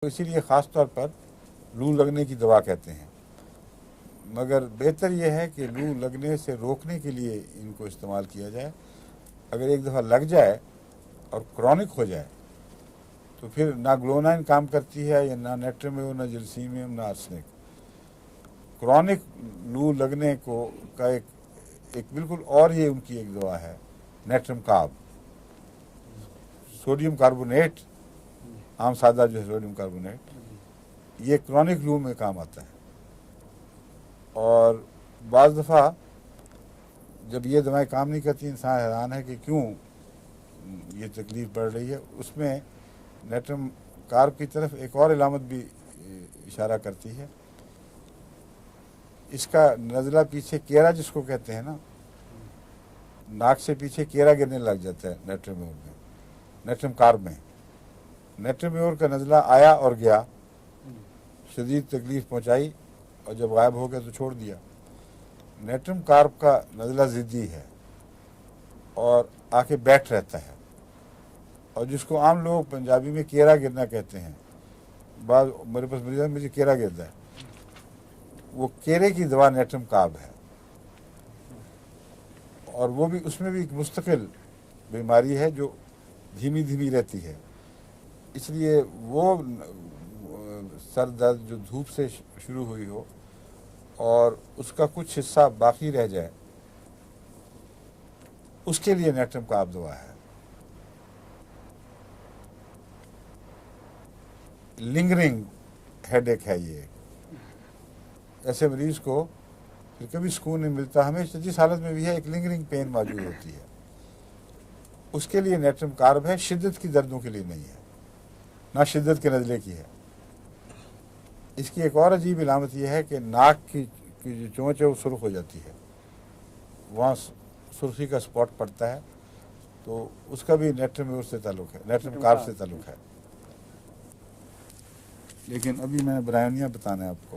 تو اسی لیے خاص طور پر لو لگنے کی دوا کہتے ہیں، مگر بہتر یہ ہے کہ لو لگنے سے روکنے کے لیے ان کو استعمال کیا جائے۔ اگر ایک دفعہ لگ جائے اور کرونک ہو جائے تو پھر نہ گلونائن کام کرتی ہے، یا نہ نیٹرمیور، نہ جلسیمیم، نہ آرسنک۔ کرونک لو لگنے کا ایک بالکل اور یہ ان کی ایک دوا ہے، نیٹرم کارب، سوڈیم کاربونیٹ، عام سادہ جو ہے سوڈیم کاربونیٹ، یہ کرونک لو میں کام آتا ہے۔ اور بعض دفعہ جب یہ دوائیں کام نہیں کرتی، انسان حیران ہے کہ کیوں یہ تکلیف بڑھ رہی ہے۔ اس میں نیٹرم کارب کی طرف ایک اور علامت بھی اشارہ کرتی ہے۔ اس کا نزلہ پیچھے کیرا جس کو کہتے ہیں نا، ناک سے پیچھے کیرا گرنے لگ جاتا ہے نیٹرمیور میں، نیٹرم کارب میں۔ نیٹرمیور کا نزلہ آیا اور گیا، شدید تکلیف پہنچائی، اور جب غائب ہو گیا تو چھوڑ دیا۔ نیٹرم کارب کا نزلہ ضدی ہے اور آ کے بیٹھ رہتا ہے، اور جس کو عام لوگ پنجابی میں کیرا گرنا کہتے ہیں۔ بعض میرے پاس مجھے کیرا گرتا ہے، وہ کیرے کی دوا نیٹرم کارب ہے، اور وہ بھی اس میں بھی ایک مستقل بیماری ہے جو دھیمی دھیمی رہتی ہے۔ اس لیے وہ سر درد جو دھوپ سے شروع ہوئی ہو اور اس کا کچھ حصہ باقی رہ جائے، اس کے لیے نیٹرم کارب دوا ہے۔ لنگرنگ ہیڈ ایک ہے یہ، ایسے مریض کو پھر کبھی سکون نہیں ملتا، ہمیشہ جس حالت میں بھی ہے ایک لنگرنگ پین موجود ہوتی ہے، اس کے لیے نیٹرم کارب ہے، شدت کی دردوں کے لیے نہیں ہے، نہ شدت کے نزلے کی ہے۔ اس کی ایک اور عجیب علامت یہ ہے کہ ناک کی جو چونچ ہے وہ سرخ ہو جاتی ہے، وہاں سرخی کا اسپاٹ پڑتا ہے، تو اس کا بھی نیٹرمیور سے تعلق ہے، نیٹرم کارب سے تعلق ہے۔ لیکن ابھی میں برائیونیا بتانا ہے آپ کو۔